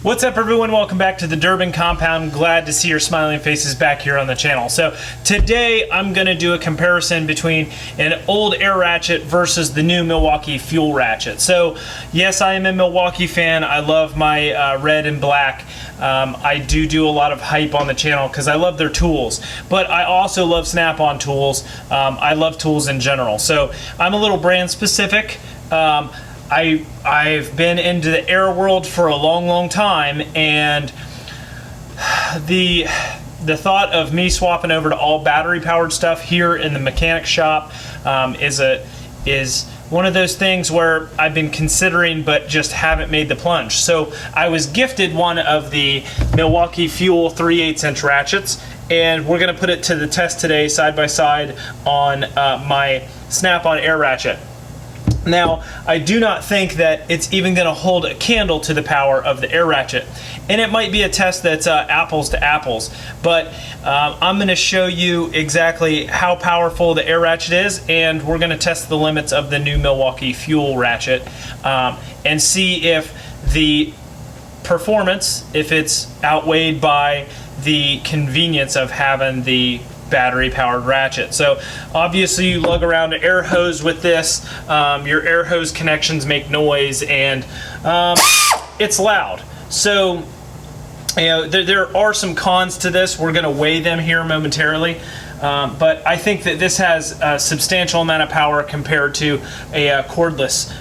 What's up, everyone? Welcome back to the Durbin Compound. Glad to see your smiling faces back here on the channel. So today I'm going to do a comparison between an old air ratchet versus the new Milwaukee FUEL ratchet. So yes, I am a Milwaukee fan. I love my red and black. I do a lot of hype on the channel because I love their tools, but I also love snap-on tools. I love tools in general. So I'm a little brand specific. I've been into the air world for a long time, and the thought of me swapping over to all battery powered stuff here in the mechanic shop is one of those things where I've been considering but just haven't made the plunge. So I was gifted one of the Milwaukee FUEL 3/8 inch ratchets, and we're going to put it to the test today side by side on my snap-on air ratchet. Now, I do not think that it's even going to hold a candle to the power of the air ratchet. And it might be a test that's apples to apples. But I'm going to show you exactly how powerful the air ratchet is, and we're going to test the limits of the new Milwaukee FUEL ratchet and see if the performance, if it's outweighed by the convenience of having the battery powered ratchet. So obviously you lug around an air hose with this. Your air hose connections make noise, and it's loud. So you know, there are some cons to this. We're going to weigh them here momentarily, but I think that this has a substantial amount of power compared to a cordless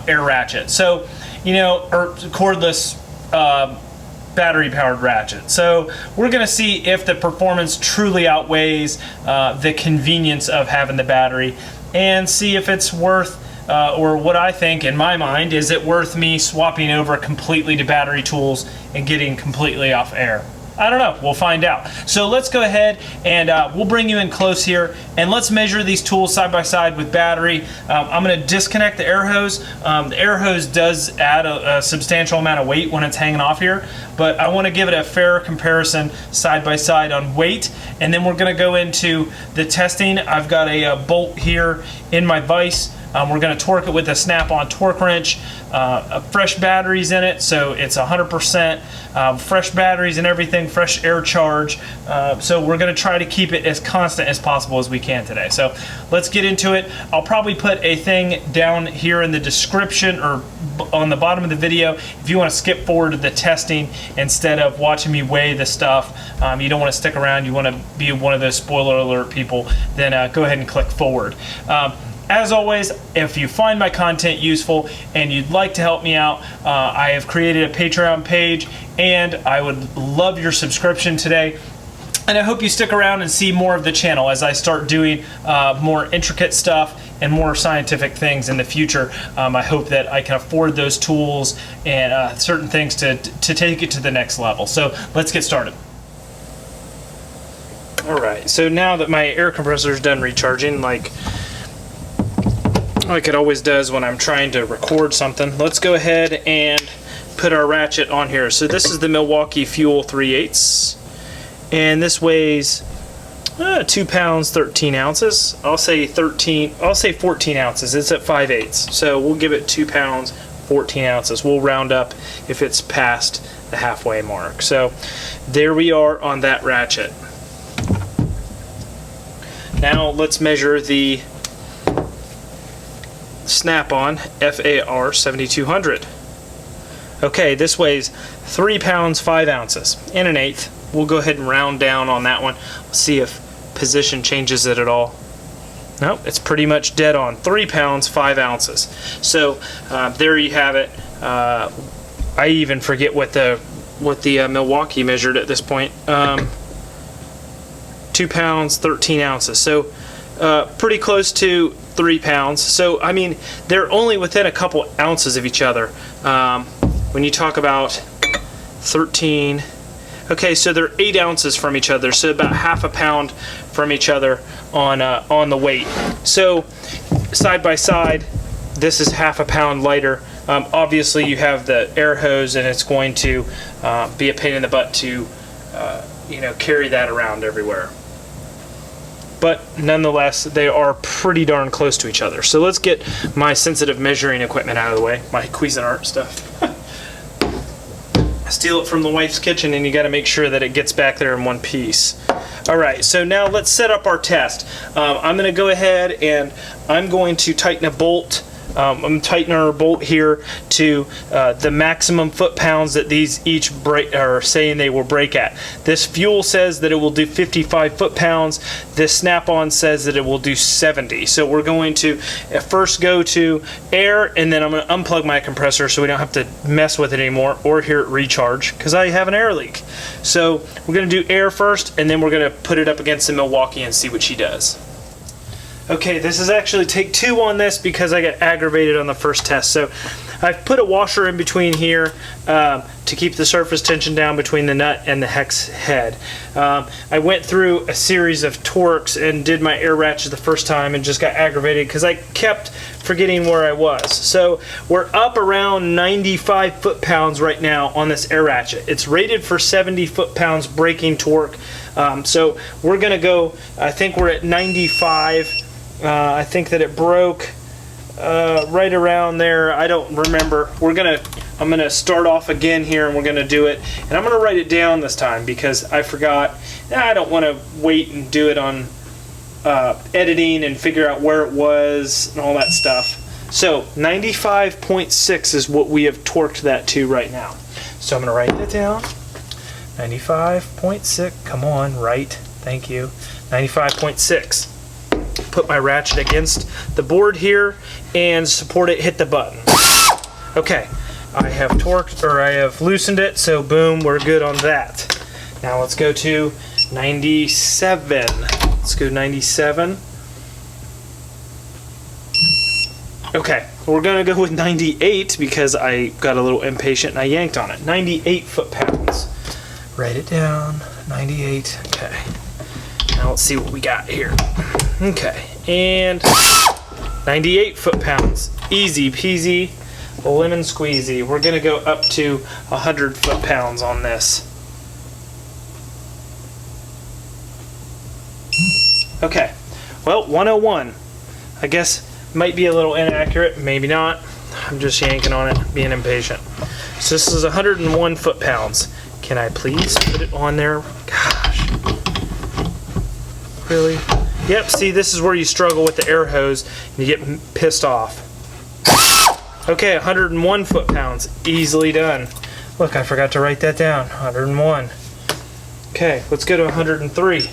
air ratchet. So, you know, or cordless battery powered ratchet. So we're going to see if the performance truly outweighs the convenience of having the battery, and see if it's worth or what I think in my mind, is it worth me swapping over completely to battery tools and getting completely off air? I don't know. We'll find out. So let's go ahead and we'll bring you in close here, and let's measure these tools side by side with battery. I'm going to disconnect the air hose. The air hose does add a substantial amount of weight when it's hanging off here, but I want to give it a fair comparison side by side on weight, and then we're going to go into the testing. I've got a bolt here in my vise. We're going to torque it with a snap-on torque wrench. Fresh batteries in it, so it's 100% fresh batteries and everything, fresh air charge. So we're going to try to keep it as constant as possible as we can today. So let's get into it. I'll probably put a thing down here in the description or on the bottom of the video if you want to skip forward to the testing instead of watching me weigh the stuff. You don't want to stick around, you want to be one of those spoiler alert people, then go ahead and click forward. As always, if you find my content useful and you'd like to help me out, I have created a Patreon page, and I would love your subscription today. And I hope you stick around and see more of the channel as I start doing more intricate stuff and more scientific things in the future. I hope that I can afford those tools and certain things to take it to the next level. So let's get started. Alright, so now that my air compressor is done recharging, like it always does when I'm trying to record something, let's go ahead and put our ratchet on here. So this is the Milwaukee FUEL 3/8, and this weighs 2 pounds 13 ounces. I'll say 14 ounces. It's at 5/8, so we'll give it 2 pounds 14 ounces. We'll round up if it's past the halfway mark. So there we are on that ratchet. Now let's measure the snap-on FAR 7200. Okay, this weighs 3 pounds 5 ounces and an eighth. We'll go ahead and round down on that one. Let's see if position changes it at all. Nope, it's pretty much dead on. 3 pounds 5 ounces. So there you have it. I even forget what the Milwaukee measured at this point. 2 pounds 13 ounces. So pretty close to 3 pounds. So I mean, they're only within a couple ounces of each other. When you talk about 13, okay, so they're 8 ounces from each other, so about half a pound from each other on the weight. So side by side, this is half a pound lighter. Obviously you have the air hose, and it's going to be a pain in the butt to you know, carry that around everywhere. But nonetheless, they are pretty darn close to each other. So let's get my sensitive measuring equipment out of the way, my Cuisinart stuff. steal it from the wife's kitchen, and you got to make sure that it gets back there in one piece. All right, so now let's set up our test. I'm going to go ahead and I'm going to tighten a bolt. I'm tightening our bolt here to the maximum foot-pounds that these each break are saying they will break at. This fuel says that it will do 55 foot-pounds. This snap-on says that it will do 70. So we're going to first go to air, and then I'm going to unplug my compressor so we don't have to mess with it anymore or hear it recharge because I have an air leak. So we're going to do air first, and then we're going to put it up against the Milwaukee and see what she does. Okay, this is actually take 2 on this because I got aggravated on the first test. So I've put a washer in between here to keep the surface tension down between the nut and the hex head. I went through a series of torques and did my air ratchet the first time and just got aggravated because I kept forgetting where I was. So we're up around 95 foot-pounds right now on this air ratchet. It's rated for 70 foot-pounds braking torque. So we're going to go, I think we're at 95. I think that it broke right around there. I don't remember. I'm gonna start off again here, and we're gonna do it. And I'm gonna write it down this time because I forgot. I don't want to wait and do it on editing and figure out where it was and all that stuff. So 95.6 is what we have torqued that to right now. So I'm gonna write that down. 95.6. Come on, right? Thank you. 95.6. Put my ratchet against the board here and support it, hit the button. Okay, I have torqued, or I have loosened it, so boom, we're good on that. Now let's go to 97. Let's go 97. Okay, we're gonna go with 98 because I got a little impatient and I yanked on it. 98 foot-pounds. Write it down, 98, okay. Now let's see what we got here. Okay, and 98 foot-pounds. Easy peasy, lemon squeezy. We're gonna go up to 100 foot-pounds on this. Okay, well, 101. I guess might be a little inaccurate, maybe not. I'm just yanking on it, being impatient. So this is 101 foot-pounds. Can I please put it on there? Gosh. Really? Yep, see, this is where you struggle with the air hose and you get pissed off. Okay, 101 foot-pounds. Easily done. Look, I forgot to write that down. 101. Okay, let's go to 103.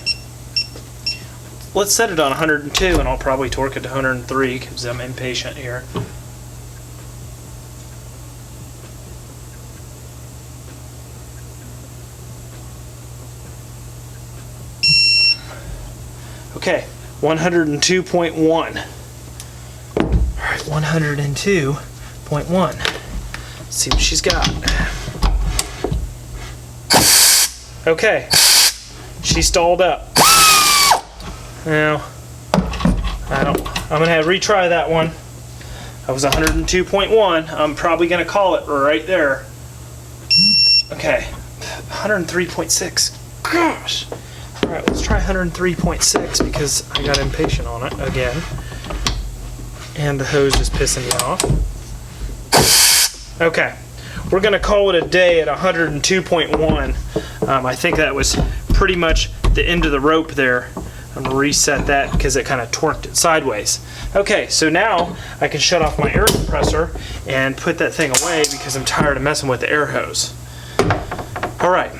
Let's set it on 102 and I'll probably torque it to 103 because I'm impatient here. Okay, 102.1. All right, 102.1. Let's see what she's got. Okay, she stalled up. Now, I'm gonna have to retry that one. That was 102.1. I'm probably gonna call it right there. Okay, 103.6. Gosh. Alright, let's try 103.6 because I got impatient on it again. And the hose is pissing me off. Okay, we're going to call it a day at 102.1. I think that was pretty much the end of the rope there. I'm going to reset that because it kind of torqued it sideways. Okay, so now I can shut off my air compressor and put that thing away because I'm tired of messing with the air hose. Alright.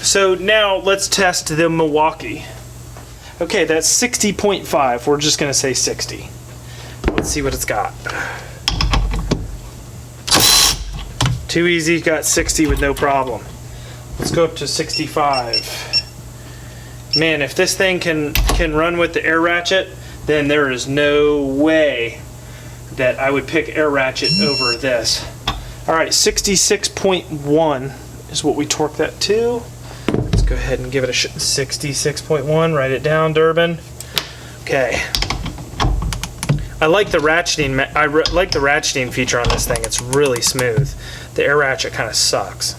So now let's test the Milwaukee. Okay, that's 60.5. We're just going to say 60. Let's see what it's got. Too easy, got 60 with no problem. Let's go up to 65. Man, if this thing can run with the air ratchet, then there is no way that I would pick air ratchet over this. Alright, 66.1 is what we torque that to. Go ahead and give it a 66.1. Write it down, Durbin. Okay. I like the ratcheting. Like the ratcheting feature on this thing. It's really smooth. The air ratchet kind of sucks.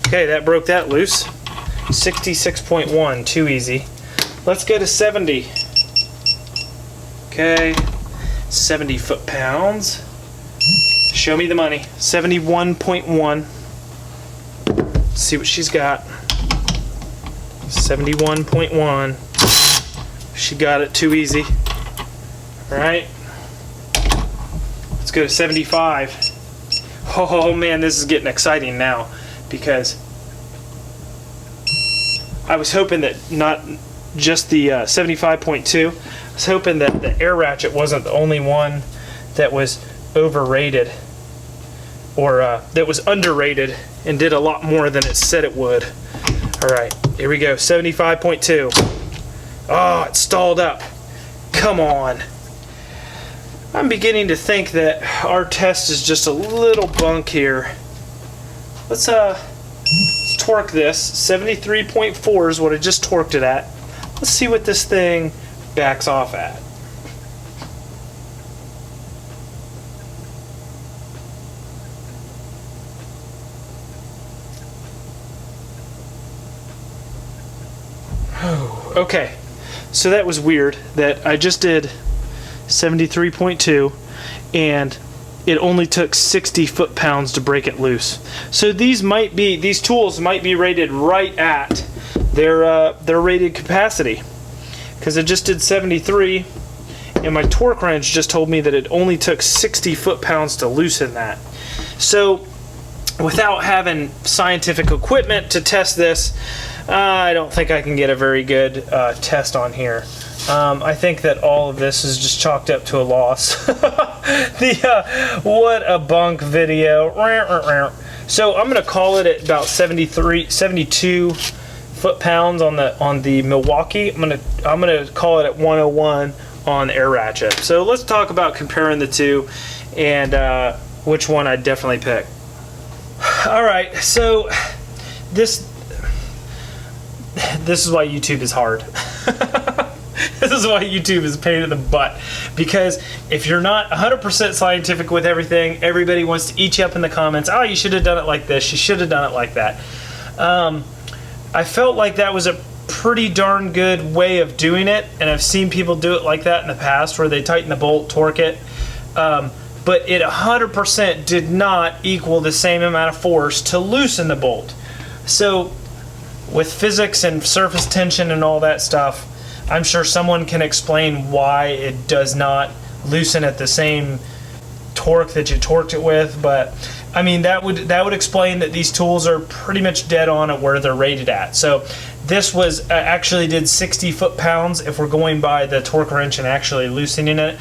Okay, that broke that loose. 66.1. Too easy. Let's go to 70. Okay. 70 foot-pounds. Show me the money. 71.1. Let's see what she's got. 71.1. She got it too easy. All right. Let's go to 75. Oh man, this is getting exciting now, because I was hoping that not just the 75.2. I was hoping that the air ratchet wasn't the only one that was overrated, or that was underrated and did a lot more than it said it would. All right, here we go, 75.2. Oh, it stalled up. Come on. I'm beginning to think that our test is just a little bunk here. Let's torque this. 73.4 is what I just torqued it at. Let's see what this thing backs off at. Oh, okay. So that was weird that I just did 73.2 and it only took 60 foot-pounds to break it loose. So these tools might be rated right at their rated capacity, because it just did 73 and my torque wrench just told me that it only took 60 foot-pounds to loosen that. So without having scientific equipment to test this, I don't think I can get a very good test on here. I think that all of this is just chalked up to a loss. What a bunk video. So I'm going to call it at about 72 foot-pounds on the Milwaukee. I'm going to call it at 101 on the air ratchet. So let's talk about comparing the two and which one I'd definitely pick. All right, so this is why YouTube is hard. This is why YouTube is a pain in the butt, because if you're not 100% scientific with everything, everybody wants to eat you up in the comments. Oh, you should have done it like this. You should have done it like that. I felt like that was a pretty darn good way of doing it, and I've seen people do it like that in the past, where they tighten the bolt, torque it, but it 100% did not equal the same amount of force to loosen the bolt. So with physics and surface tension and all that stuff, I'm sure someone can explain why it does not loosen at the same torque that you torqued it with, but I mean that would explain that these tools are pretty much dead on at where they're rated at. So this was actually did 60 foot-pounds if we're going by the torque wrench and actually loosening it.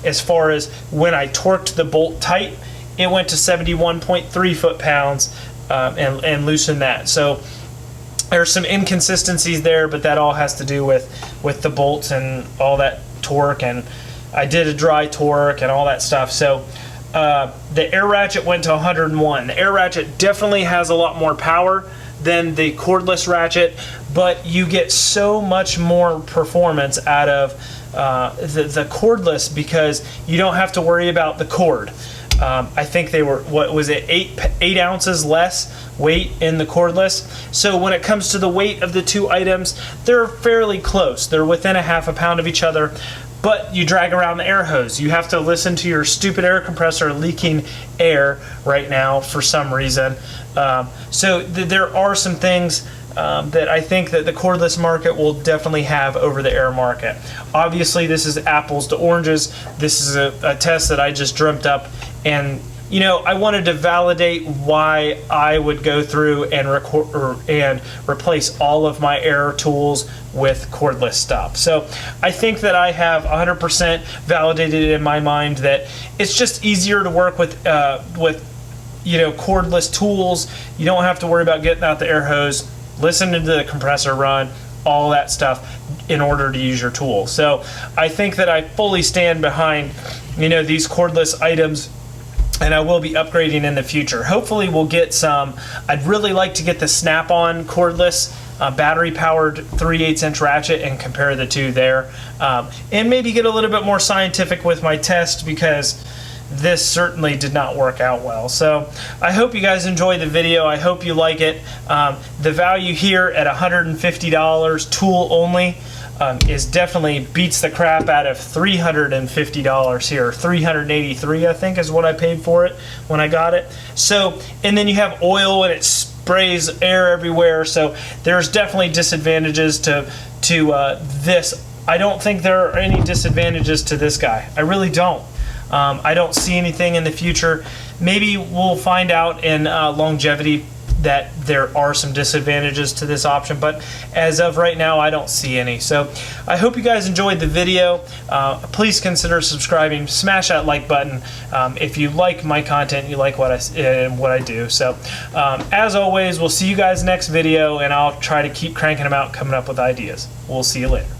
As far as when I torqued the bolt tight, it went to 71.3 foot-pounds and loosened that. So there's some inconsistencies there, but that all has to do with the bolts and all that torque, and I did a dry torque and all that stuff. So the air ratchet went to 101. The air ratchet definitely has a lot more power than the cordless ratchet, but you get so much more performance out of the cordless, because you don't have to worry about the cord. I think they were, what was it, 8 ounces less weight in the cordless. So when it comes to the weight of the two items, they're fairly close. They're within a half a pound of each other, but you drag around the air hose. You have to listen to your stupid air compressor leaking air right now for some reason. So there are some things that I think that the cordless market will definitely have over the air market. Obviously, this is apples to oranges. This is a test that I just dreamt up, and you know, I wanted to validate why I would go through and replace all of my air tools with cordless stuff. So I think that I have 100% validated in my mind that it's just easier to work with you know, cordless tools. You don't have to worry about getting out the air hose, listening to the compressor run, all that stuff in order to use your tool. So I think that I fully stand behind, you know, these cordless items, and I will be upgrading in the future. Hopefully we'll get some, I'd really like to get the snap-on cordless battery-powered 3/8 inch ratchet and compare the two there, and maybe get a little bit more scientific with my test, because this certainly did not work out well. So I hope you guys enjoyed the video. I hope you like it. The value here at $150 tool only is definitely beats the crap out of $350 here. $383 I think is what I paid for it when I got it. So, and then you have oil, and it sprays air everywhere. So there's definitely disadvantages to this. I don't think there are any disadvantages to this guy. I really don't. I don't see anything in the future. Maybe we'll find out in longevity that there are some disadvantages to this option, but as of right now, I don't see any. So I hope you guys enjoyed the video. Please consider subscribing. Smash that like button if you like my content, you like what I do. So as always, we'll see you guys next video, and I'll try to keep cranking them out, coming up with ideas. We'll see you later.